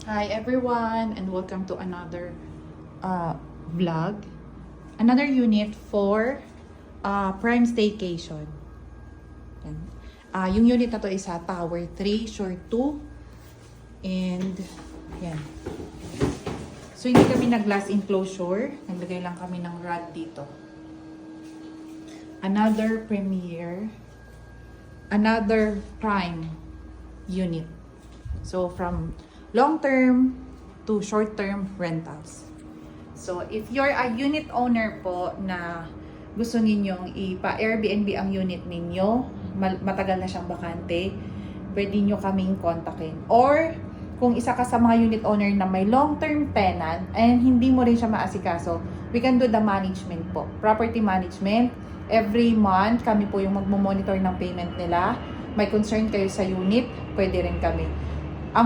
Hi everyone and welcome to another vlog. Another unit for Prime Staycation. Yan. Yung unit na to is sa Tower 3, Shore 2. And yan. So hindi kami nag-glass enclosure. Naglagay lang kami ng rod dito. Another Premier. Another Prime unit. So from long-term to short-term rentals. So, if you're a unit owner po na gusto ninyong ipa-Airbnb ang unit ninyo, matagal na siyang bakante, pwede nyo kaming kontakin. Or, kung isa ka sa mga unit owner na may long-term tenant and hindi mo rin siya maasikaso, we can do the management po. Property management. Every month, kami po yung magmo-monitor ng payment nila. May concern kayo sa unit, pwede rin kami.